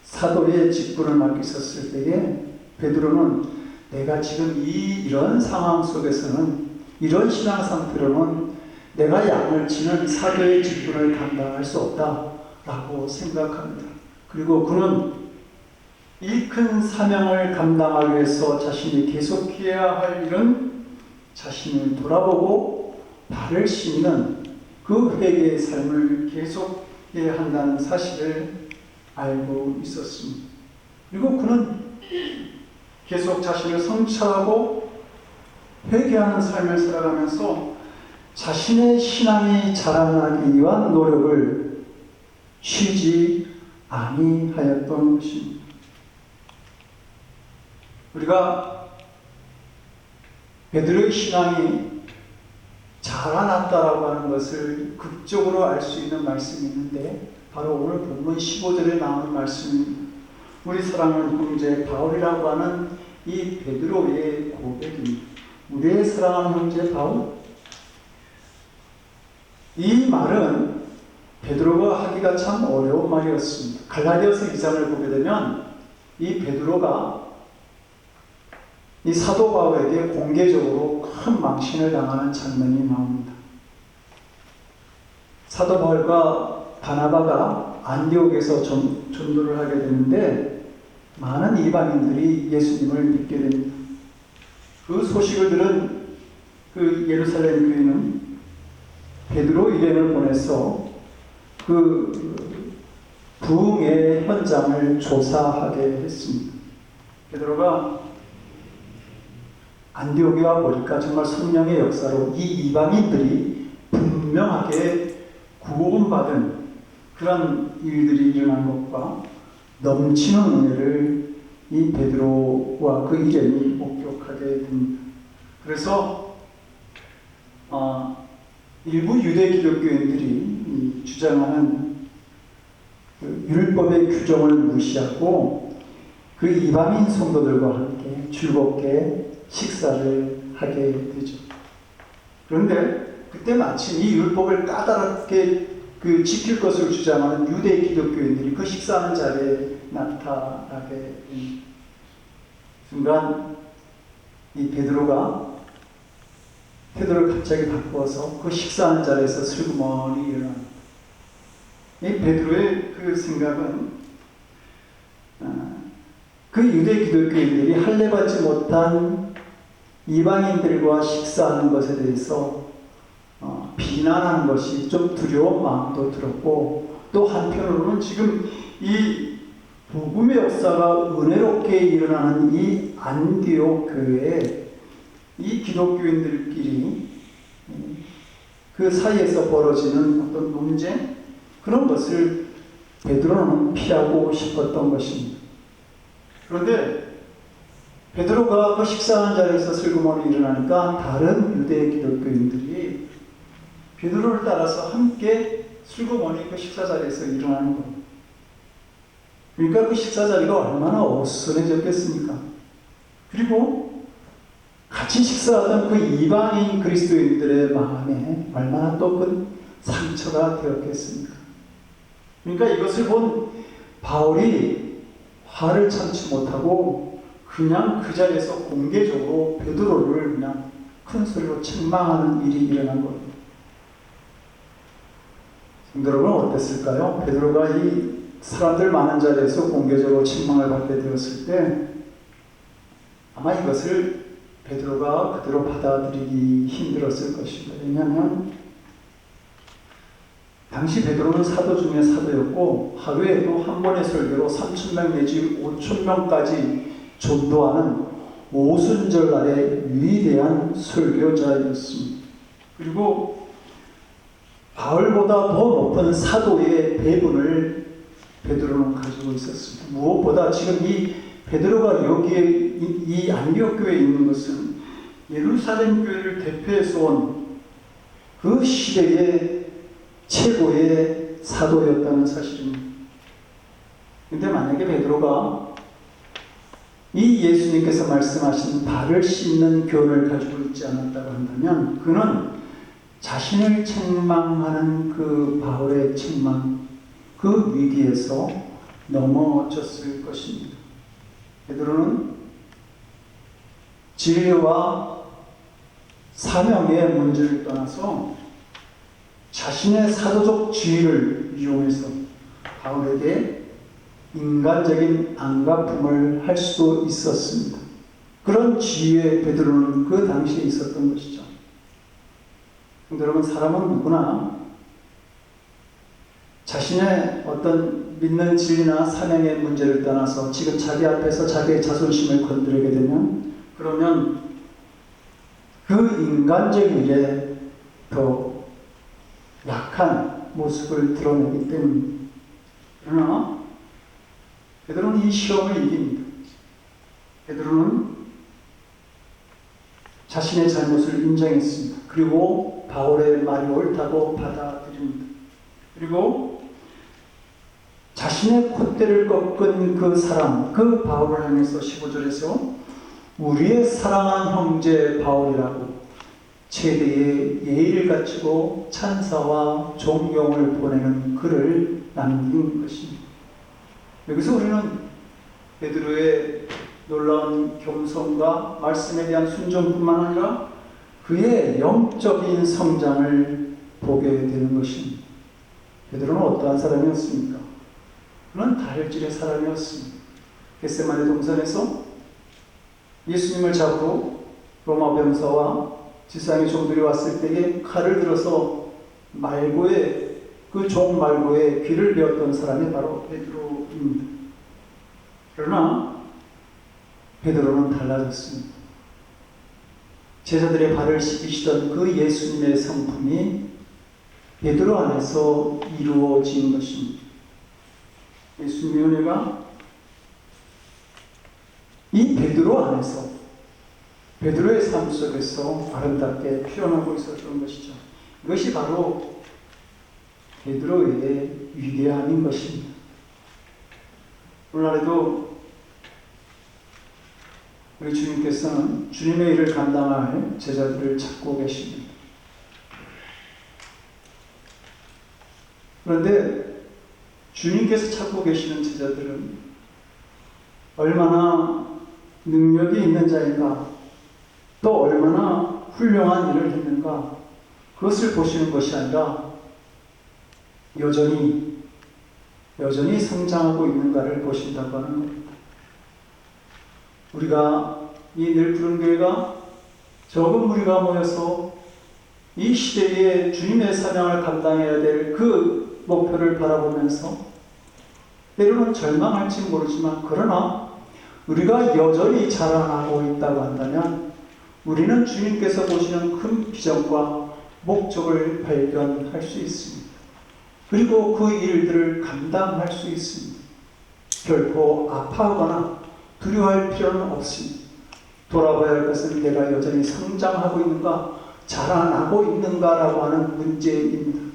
사도의 직분을 맡기셨을 때에 베드로는 내가 지금 이런 상황 속에서는 이런 신앙 상태로는 내가 양을 치는 사도의 직분을 감당할 수 없다라고 생각합니다. 그리고 그는 이 큰 사명을 감당하기 위해서 자신이 계속해야 할 일은 자신을 돌아보고 발을 씻는 그 회개의 삶을 계속해야 한다는 사실을 알고 있었습니다. 그리고 그는 계속 자신을 성찰하고 회개하는 삶을 살아가면서 자신의 신앙이 자라나기 위한 노력을 쉬지 아니하였던 것입니다. 우리가 베드로의 신앙이 자라났다라고 하는 것을 극적으로 알 수 있는 말씀이 있는데 바로 오늘 본문 15절에 나오는 말씀입니다. 우리 사랑하는 형제 바울이라고 하는 이 베드로의 고백입니다. 우리의 사랑하는 형제 바울? 이 말은 베드로가 하기가 참 어려운 말이었습니다. 갈라디아서 2장을 보게 되면 이 베드로가 이 사도 바울에게 공개적으로 큰 망신을 당하는 장면이 나옵니다. 사도 바울과 바나바가 안디옥에서 전도를 하게 되는데 많은 이방인들이 예수님을 믿게 됩니다. 그 소식을 들은 그 예루살렘 교회는 베드로 일행을 보내서 그 부흥의 현장을 조사하게 했습니다. 베드로가 안디옥에 와 보니까 정말 성령의 역사로 이 이방인들이 분명하게 구원받은 그런 일들이 일어난 것과 넘치는 은혜를 이 베드로와 그 일행이 목격하게 됩니다. 그래서 일부 유대 기독교인들이 주장하는 그 율법의 규정을 무시하고 그 이방인 성도들과 함께 즐겁게 식사를 하게 되죠. 그런데 그때 마침 이 율법을 까다롭게 그 지킬 것을 주장하는 유대 기독교인들이 그 식사하는 자리에 나타나게 된 순간 이 베드로가 태도를 갑자기 바꾸어서 그 식사하는 자리에서 슬그머니 일어납니다. 이 베드로의 그 생각은 그 유대 기독교인들이 할례받지 못한 이방인들과 식사하는 것에 대해서 비난하는 것이 좀 두려운 마음도 들었고, 또 한편으로는 지금 이 복음의 역사가 은혜롭게 일어나는 이 안디옥 교회에 이 기독교인들끼리 그 사이에서 벌어지는 어떤 논쟁, 그런 것을 베드로는 피하고 싶었던 것입니다. 그런데 베드로가 그 식사하는 자리에서 슬그머니 일어나니까 다른 유대 기독교인들이 베드로를 따라서 함께 슬그머니 그 식사 자리에서 일어나는 겁니다. 그러니까 그 식사 자리가 얼마나 어수선해졌겠습니까? 그리고 같이 식사하던 그 이방인 그리스도인들의 마음에 얼마나 또 큰 상처가 되었겠습니까? 그러니까 이것을 본 바울이 화를 참지 못하고 그냥 그 자리에서 공개적으로 베드로를 그냥 큰 소리로 책망하는 일이 일어난 겁니다. 여러분 어땠을까요? 베드로가 이 사람들 많은 자리에서 공개적으로 책망을 받게 되었을 때 아마 이것을 베드로가 그대로 받아들이기 힘들었을 것입니다. 왜냐하면 당시 베드로는 사도 중에 사도였고 하루에도 한 번의 설교로 3,000명 내지 5,000명까지 전도하는 오순절날의 위대한 설교자였습니다. 그리고 바울보다 더 높은 사도의 배분을 베드로는 가지고 있었습니다. 무엇보다 지금 이 베드로가 여기에 이 안디옥 교회에 있는 것은 예루살렘 교회를 대표해서 온 그 시대의 최고의 사도였다는 사실입니다. 그런데 만약에 베드로가 이 예수님께서 말씀하신 발을 씻는 교훈을 가지고 있지 않았다고 한다면 그는 자신을 책망하는 그 바울의 책망, 그 위기에서 넘어졌을 것입니다. 베드로는 진리와 사명의 문제를 떠나서 자신의 사도적 지위를 이용해서 바울에게 인간적인 안가품을 할 수도 있었습니다. 그런 지위에 베드로는 그 당시에 있었던 것이죠. 여러분, 사람은 누구나 자신의 어떤 믿는 진리나 사명의 문제를 떠나서 지금 자기 앞에서 자기의 자존심을 건드리게 되면 그러면 그 인간적인 일에 더 약한 모습을 드러내기 때문입니다. 그러나 베드로는 이 시험을 이깁니다. 베드로는 자신의 잘못을 인정했습니다. 그리고 바울의 말이 옳다고 받아들입니다. 그리고 자신의 콧대를 꺾은 그 사람, 그 바울을 향해서 15절에서 우리의 사랑하는 형제 바울이라고 최대의 예의를 갖추고 찬사와 존경을 보내는 글을 남긴 것입니다. 여기서 우리는 베드로의 놀라운 겸손과 말씀에 대한 순종뿐만 아니라 그의 영적인 성장을 보게 되는 것입니다. 베드로는 어떠한 사람이었습니까? 그는 다혈질의 사람이었습니다. 겟세마네 동산에서 예수님을 잡으러 로마 병사와 지상의 종들이 왔을 때에 칼을 들어서 말고의 그 종 말고의 귀를 베었던 사람이 바로 베드로입니다. 그러나 베드로는 달라졌습니다. 제자들의 발을 씻기시던 그 예수님의 성품이 베드로 안에서 이루어진 것입니다. 예수님의 은혜가 이 베드로 안에서 베드로의 삶 속에서 아름답게 표현하고 있었던 것이죠. 이것이 바로 베드로의 위대함인 것입니다. 오늘날에도 우리 주님께서는 주님의 일을 감당할 제자들을 찾고 계십니다. 그런데 주님께서 찾고 계시는 제자들은 얼마나 능력이 있는 자인가, 또 얼마나 훌륭한 일을 했는가, 그것을 보시는 것이 아니라 여전히 성장하고 있는가를 보신다고 하는 겁니다. 우리가 이 늘 푸른 교회가 적은 무리가 모여서 이 시대에 주님의 사명을 감당해야 될 그 목표를 바라보면서 때로는 절망할지 모르지만, 그러나 우리가 여전히 자라나고 있다고 한다면 우리는 주님께서 보시는 큰 비전과 목적을 발견할 수 있습니다. 그리고 그 일들을 감당할 수 있습니다. 결코 아파하거나 두려워할 필요는 없습니다. 돌아봐야 할 것은 내가 여전히 성장하고 있는가, 자라나고 있는가라고 하는 문제입니다.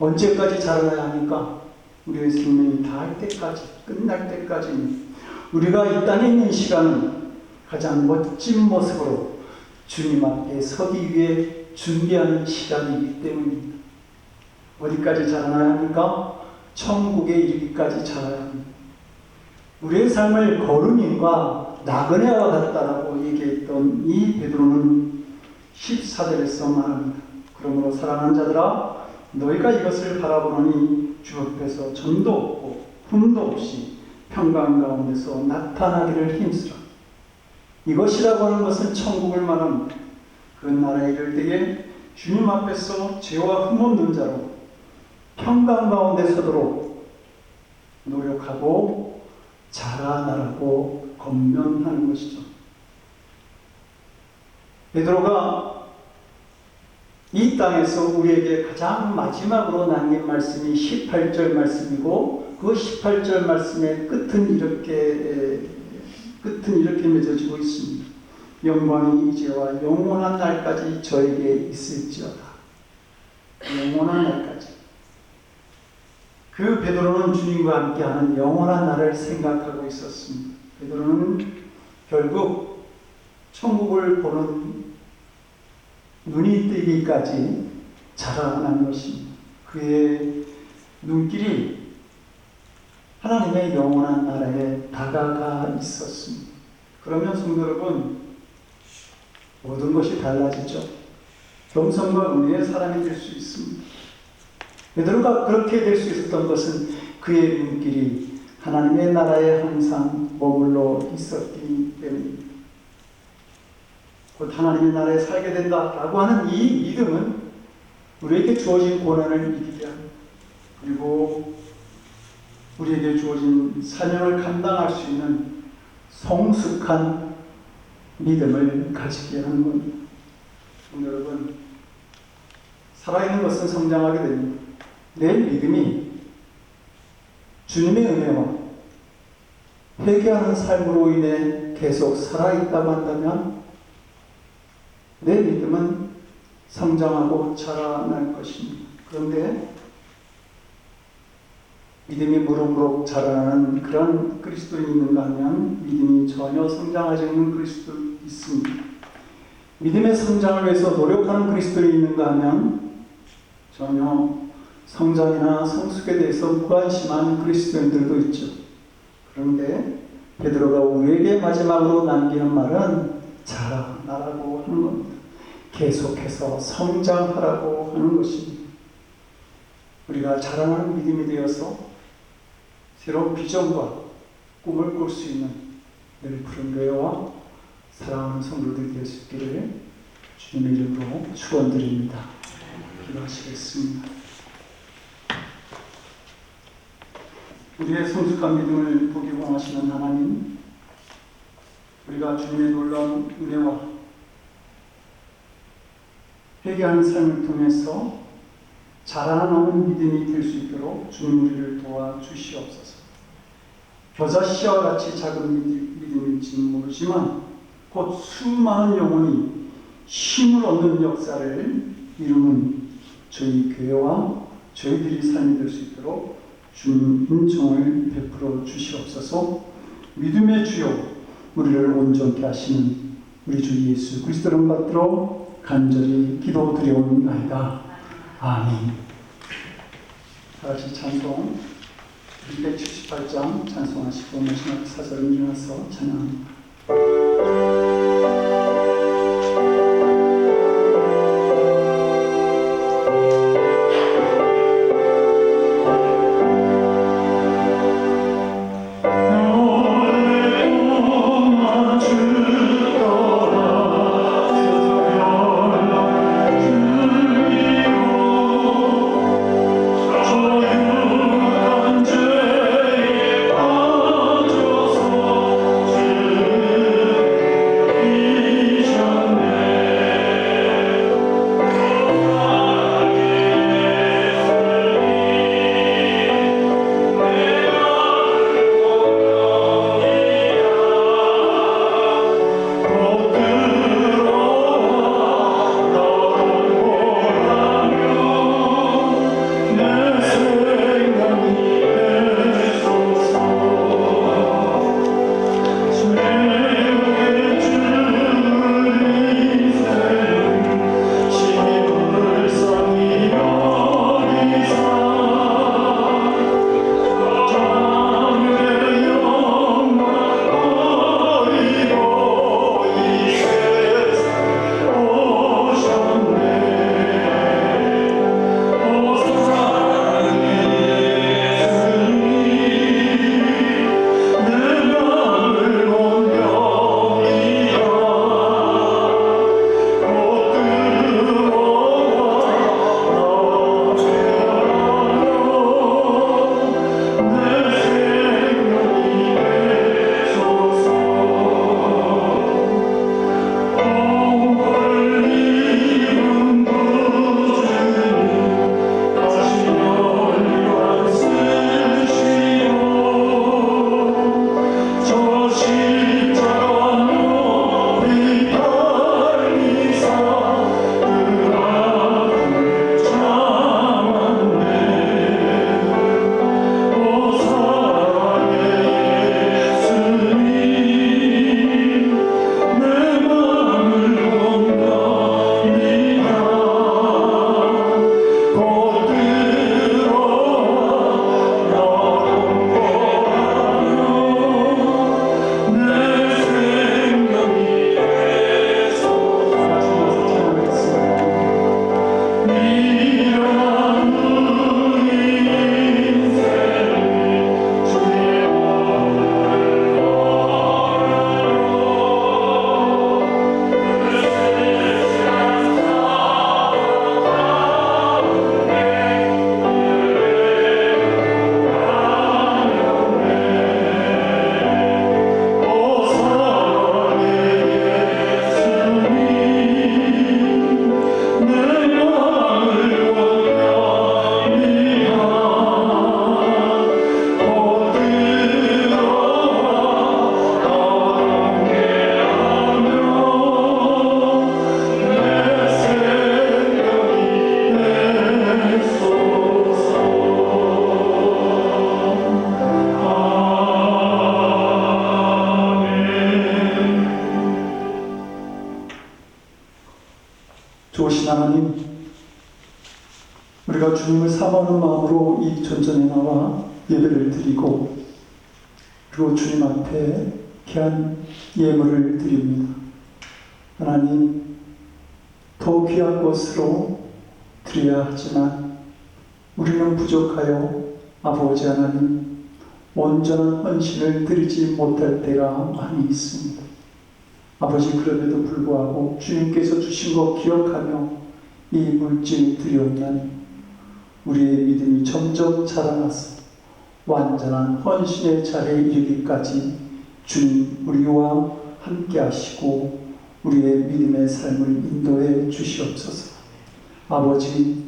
언제까지 자라나야 합니까? 우리의 생명이 다할 때까지, 끝날 때까지입니다. 우리가 이 땅에 있는 시간은 가장 멋진 모습으로 주님 앞에 서기 위해 준비하는 시간이기 때문입니다. 어디까지 자라나야 합니까? 천국에 이르기까지 자라야 합니다. 우리의 삶을 거름임과 나그네와 같다라고 얘기했던 이 베드로는 14절에서 말합니다. 그러므로 사랑하는 자들아, 너희가 이것을 바라보노니 주 앞에서 전도 없고 흠도 없이 평강 가운데서 나타나기를 힘쓰라. 이것이라고 하는 것은 천국을 말합니다. 그 나라에 이를 때에 주님 앞에서 죄와 흠 없는 자로 평강 가운데 서도록 노력하고 자라나라고 권면하는 것이죠. 베드로가 이 땅에서 우리에게 가장 마지막으로 남긴 말씀이 18절 말씀이고, 그 18절 말씀의 끝은 이렇게 맺어지고 있습니다. 영광이 이제와 영원한 날까지 저에게 있을지어다. 영원한 날까지. 그 베드로는 주님과 함께하는 영원한 날을 생각하고 있었습니다. 베드로는 결국 천국을 보는 눈이 뜨기까지 자라난 것입니다. 그의 눈길이 하나님의 영원한 나라에 다가가 있었습니다. 그러면 성도 여러분, 모든 것이 달라지죠. 겸손과 은혜의 사람이 될 수 있습니다. 베드로가 그렇게 될 수 있었던 것은 그의 눈길이 하나님의 나라에 항상 머물러 있었기 때문입니다. 곧 하나님의 나라에 살게 된다라고 하는 이 믿음은 우리에게 주어진 고난을 이기게 합니다. 그리고 우리에게 주어진 사명을 감당할 수 있는 성숙한 믿음을 가지게 하는 겁니다. 여러분, 살아있는 것은 성장하게 됩니다. 내 믿음이 주님의 은혜와 회개하는 삶으로 인해 계속 살아있다고 한다면 내 믿음은 성장하고 자라날 것입니다. 그런데 믿음이 무럭무럭 자라나는 그런 그리스도인이 있는가 하면 믿음이 전혀 성장하지 않는 그리스도인이 있습니다. 믿음의 성장을 위해서 노력하는 그리스도인이 있는가 하면 전혀 성장이나 성숙에 대해서 무관심한 그리스도인들도 있죠. 그런데 베드로가 우리에게 마지막으로 남기는 말은 자라나라고 하는 겁니다. 계속해서 성장하라고 하는 것입니다. 우리가 자라나는 믿음이 되어서 새로운 비전과 꿈을 꿀 수 있는 늘 푸른 교회와 사랑하는 성도들이 될 수 있기를 주님의 이름으로 축원드립니다. 기도하시겠습니다. 우리의 성숙한 믿음을 보기 원하시는 하나님, 우리가 주님의 놀라운 은혜와 회개하는 삶을 통해서 자라나는 믿음이 될 수 있도록 주님 우리를 도와주시옵소서. 겨자씨와 같이 작은 믿음일지는 모르지만 곧 수많은 영혼이 힘을 얻는 역사를 이루는 저희 교회와 저희들이 삶이 될 수 있도록 주님 은총을 베풀어 주시옵소서. 믿음의 주요 우리를 온전케 하시는 우리 주 예수 그리스도를 받들어 간절히 기도드려옵나이다. 아멘. 다 같이 찬송 278장 찬송하시고 마지막 사절을 일어나서 찬양합니다. 좋으신 하나님, 우리가 주님을 사모하는 마음으로 이 전전에 나와 예배를 드리고 그리고 주님 앞에 귀한 예물을 드립니다. 하나님, 더 귀한 것으로 드려야 하지만 우리는 부족하여 아버지 하나님 온전한 헌신을 드리지 못할 때가 많이 있습니다. 아버지, 그럼에도 불구하고 주님께서 주신 것 기억하며 이 물질 드리옵나니 우리의 믿음이 점점 자라나서 완전한 헌신의 자리에 이르기까지 주님 우리와 함께 하시고 우리의 믿음의 삶을 인도해 주시옵소서. 아버지,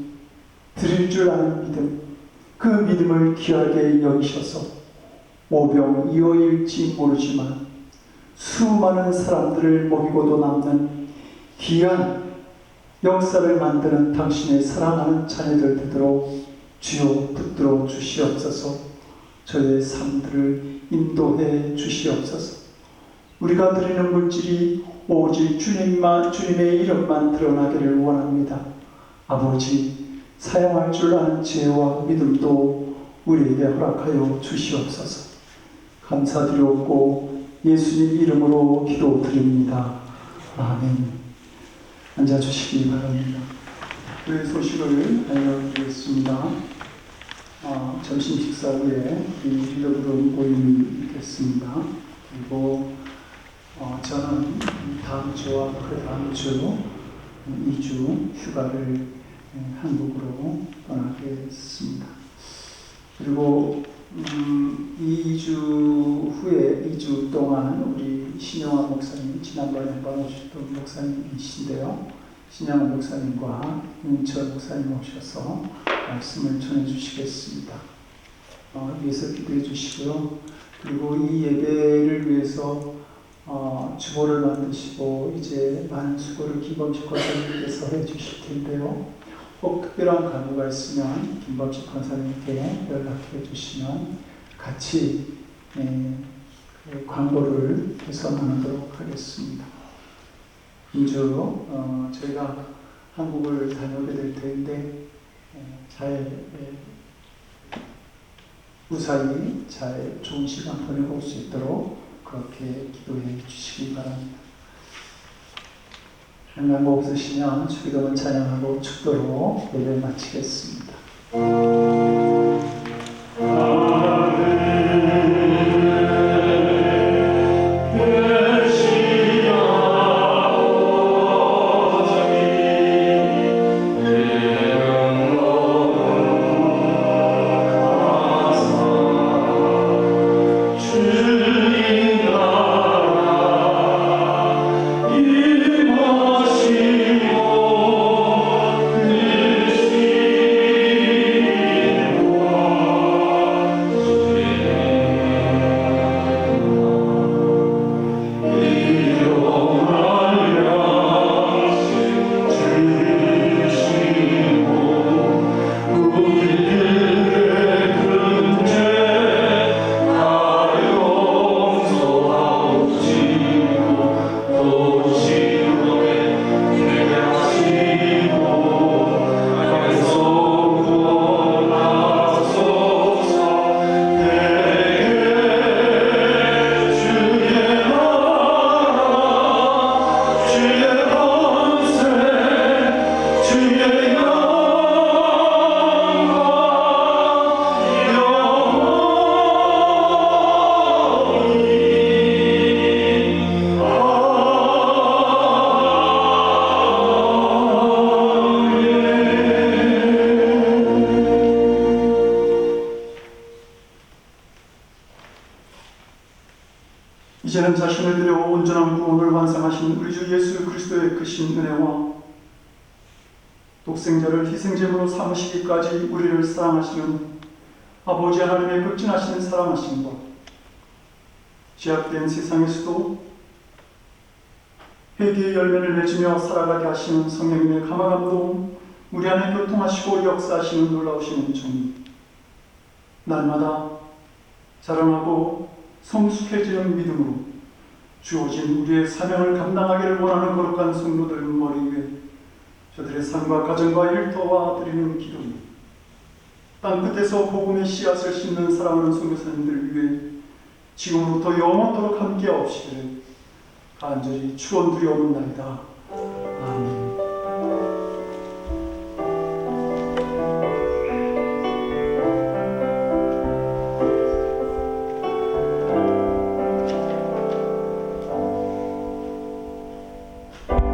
드릴 줄 아는 믿음, 그 믿음을 귀하게 여기셔서 오병이어일지 모르지만 수많은 사람들을 먹이고도 남는 귀한 역사를 만드는 당신의 사랑하는 자녀들 되도록 주여 붙들어 주시옵소서. 저의 삶들을 인도해 주시옵소서. 우리가 드리는 물질이 오직 주님의 이름만 드러나기를 원합니다. 아버지, 사용할 줄 아는 지혜와 믿음도 우리에게 허락하여 주시옵소서. 감사드리옵고 예수님 이름으로 기도드립니다. 아멘. 앉아주시기 바랍니다. 그 소식을 알려드리겠습니다. 점심 식사 후에 리더그룹 모임이 있겠습니다. 그리고 저는 다음 주와 그 다음 주 2주 휴가를 한국으로 떠나겠습니다. 그리고 2주 후에 2주 동안 우리 신영환 목사님, 지난번에 한번 오셨던 목사님이신데요. 신영환 목사님과 윤철 목사님 오셔서 말씀을 전해주시겠습니다. 위해서 기도해 주시고요. 그리고 이 예배를 위해서 주보를 만드시고 이제 많은 수고를 김범식 권사님께서 해주실 텐데요. 꼭 특별한 간구가 있으면 김범식 권사님께 연락해 주시면 같이 광고를 해서 나누도록 하겠습니다. 저희가 한국을 다녀오게 될 텐데 무사히 잘 좋은 시간 보내고 올 수 있도록 그렇게 기도해 주시기 바랍니다. 한강고 없으시면 주기도문 찬양하고 축도로 예배 마치겠습니다. 이제는 자신을 들여 온전한 구원을 완성하신 우리 주 예수 그리스도의 크신 은혜와 독생자를 희생제물로 삼으시기까지 우리를 사랑하시는 아버지 하나님의 극진하신 사랑하심과 제약된 세상에서도 회개의 열매를 맺으며 살아가게 하시는 성령님의 감화감동, 우리 안에 교통하시고 역사하시는 놀라우신 은총이 날마다 자라나고 성숙해지는 믿음으로 주어진 우리의 사명을 감당하기를 원하는 거룩한 성도들 머리 위에 저들의 삶과 가정과 일터와 드리는 기도니 땅끝에서 복음의 씨앗을 심는 사랑하는 선교사님들 위해 지금부터 영원토록 함께 하옵시기를 간절히 축원드리옵나이다.